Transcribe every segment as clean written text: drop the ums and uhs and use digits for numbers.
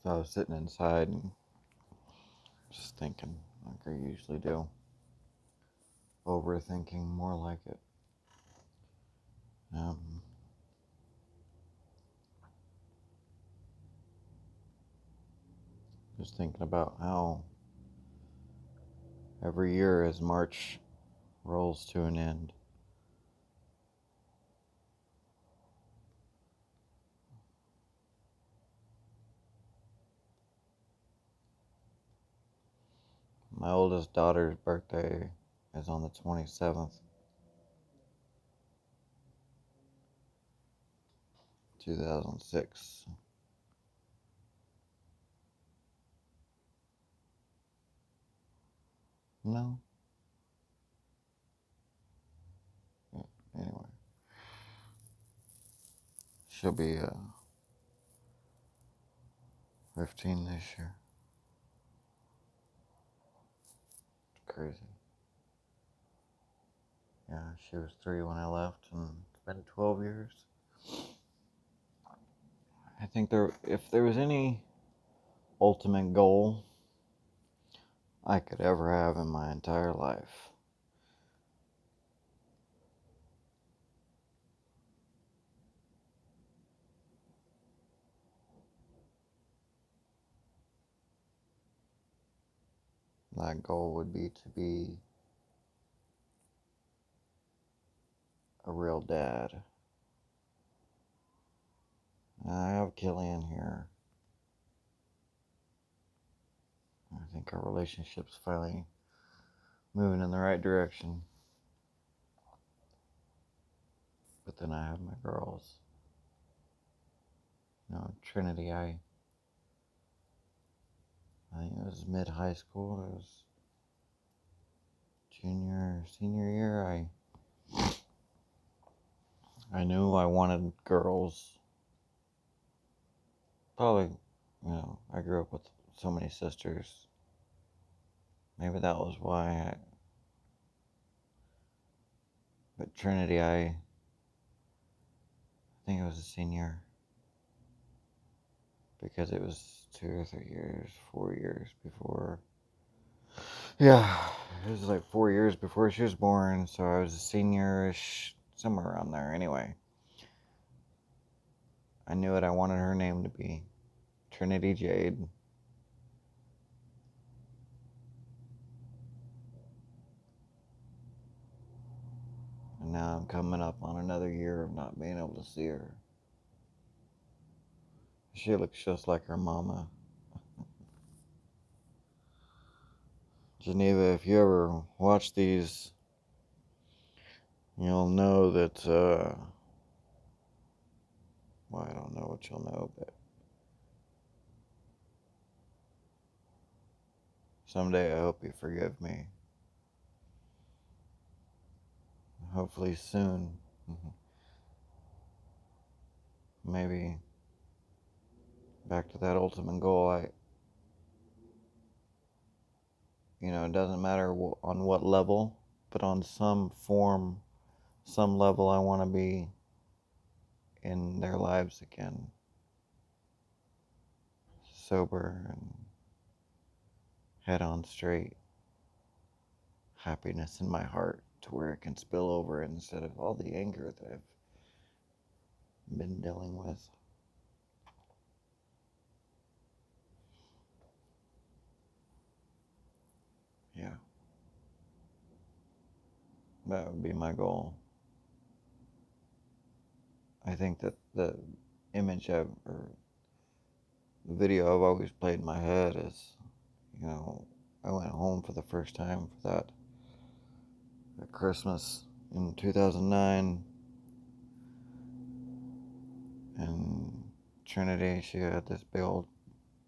So I was sitting inside and just thinking, like I usually do. Overthinking, more like it. Um, just thinking about how every year as March rolls to an end, my oldest daughter's birthday is on the 27th, 2006. No? Yeah, anyway, she'll be 15 this year. It's crazy. Yeah, she was 3 when I left, and it's been 12 years. I think if there was any ultimate goal I could ever have in my entire life, that goal would be to be a real dad. I have Killian here. I think our relationship's finally moving in the right direction. But then I have my girls. Trinity, I think it was mid high school. It was senior year. I knew I wanted girls. Probably, I grew up with so many sisters. Maybe that was why. But Trinity, I think it was a senior because it was 2 or 3 years, 4 years before. Yeah, it was like 4 years before she was born, so I was a senior-ish, somewhere around there. Anyway, I knew what I wanted her name to be, Trinity Jade. And now I'm coming up on another year of not being able to see her. She looks just like her mama. Geneva, if you ever watch these, you'll know that, well, I don't know what you'll know, but someday I hope you forgive me. Hopefully soon. Maybe back to that ultimate goal. It doesn't matter on what level, but on some form, some level, I want to be in their lives again, sober and head on straight, happiness in my heart to where it can spill over instead of all the anger that I've been dealing with. Yeah, that would be my goal. I think that the image or the video I've always played in my head is, I went home for the first time for that at Christmas in 2009, and Trinity, she had this big old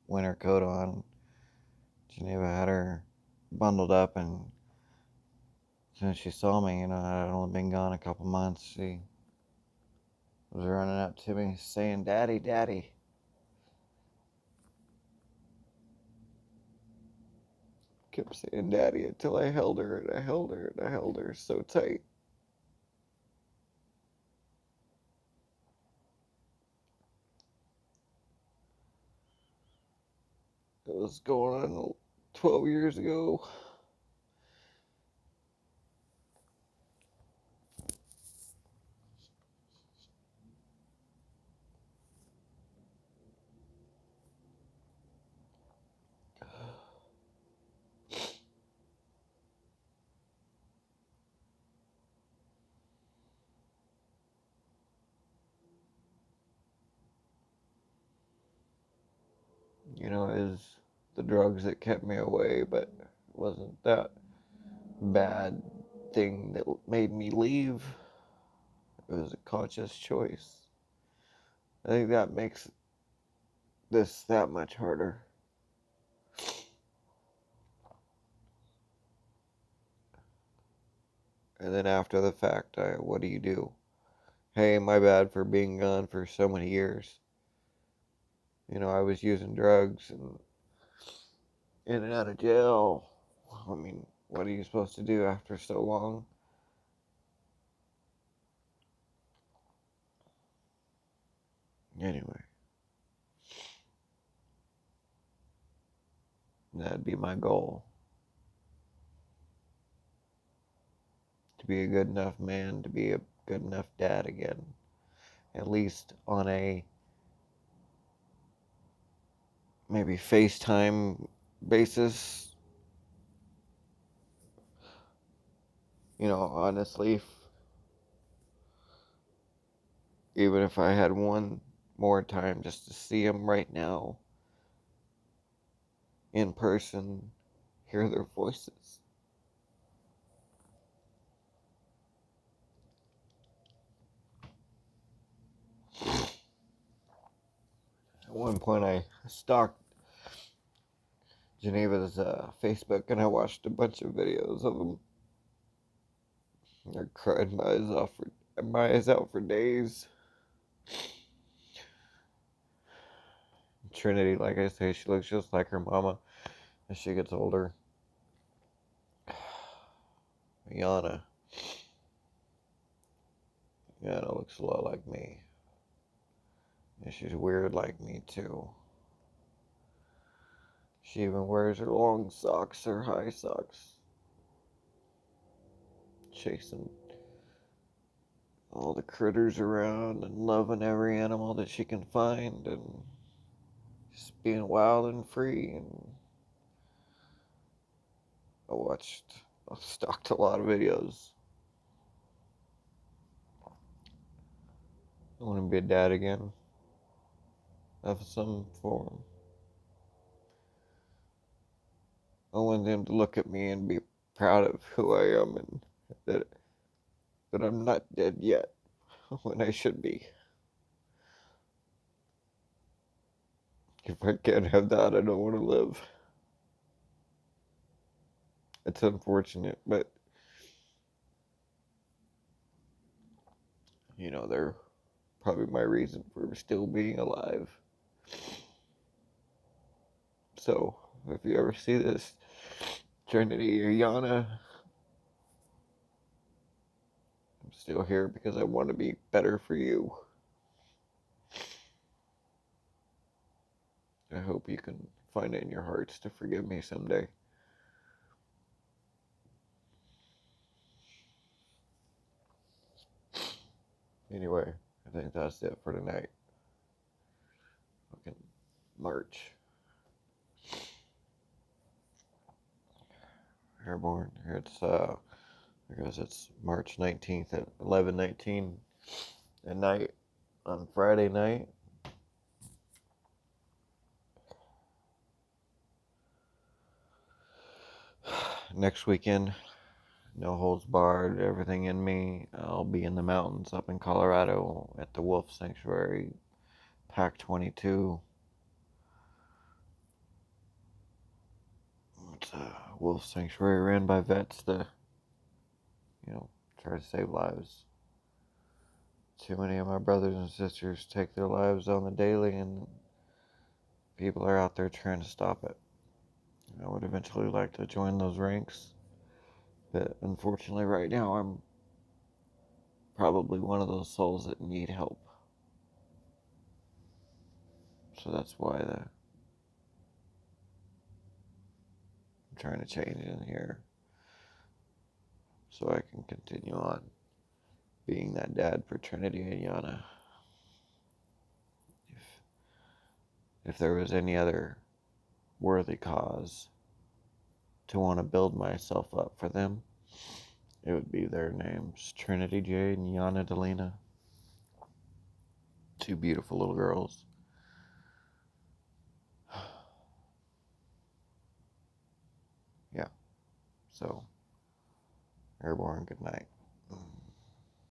winter coat on. Geneva had her bundled up, and as soon as she saw me, I'd only been gone a couple months, she was running up to me saying, "Daddy, Daddy." Kept saying "Daddy" until I held her, and I held her, and I held her so tight. was going on 12 years ago. You know, it was the drugs that kept me away, but it wasn't that bad thing that made me leave. It was a conscious choice. I think that makes this that much harder. And then after the fact, what do you do? Hey, my bad for being gone for so many years. You know, I was using drugs and in and out of jail. I mean, what are you supposed to do after so long? Anyway, that'd be my goal. To be a good enough man, to be a good enough dad again. At least on a maybe FaceTime basis. You know, honestly, even if I had one more time just to see them right now in person, hear their voices. At one point, I stalked Geneva's Facebook and I watched a bunch of videos of them. I cried my eyes out for days. Trinity, like I say, she looks just like her mama as she gets older. Yana. Yana looks a lot like me. And she's weird like me too. She even wears her long socks or high socks. Chasing all the critters around and loving every animal that she can find and just being wild and free. And I stalked a lot of videos. I want to be a dad again of some form. I want them to look at me and be proud of who I am and that I'm not dead yet when I should be. If I can't have that, I don't want to live. It's unfortunate, but you know, they're probably my reason for still being alive. So, if you ever see this, Trinity or Yana, I'm still here because I want to be better for you. I hope you can find it in your hearts to forgive me someday. Anyway, I think that's it for tonight. Fucking March. Airborne. It's March 19th at 11:19 at night on Friday night. Next weekend, no holds barred, everything in me. I'll be in the mountains up in Colorado at the Wolf Sanctuary, Pack 22. It's a wolf sanctuary ran by vets to, try to save lives. Too many of my brothers and sisters take their lives on the daily, and people are out there trying to stop it. I would eventually like to join those ranks, but unfortunately, right now, I'm probably one of those souls that need help. So that's why trying to change in here so I can continue on being that dad for Trinity and Yana. If there was any other worthy cause to want to build myself up for them, it would be their names, Trinity Jade and Yana Delina. Two beautiful little girls. Yeah. So, Airborne, good night.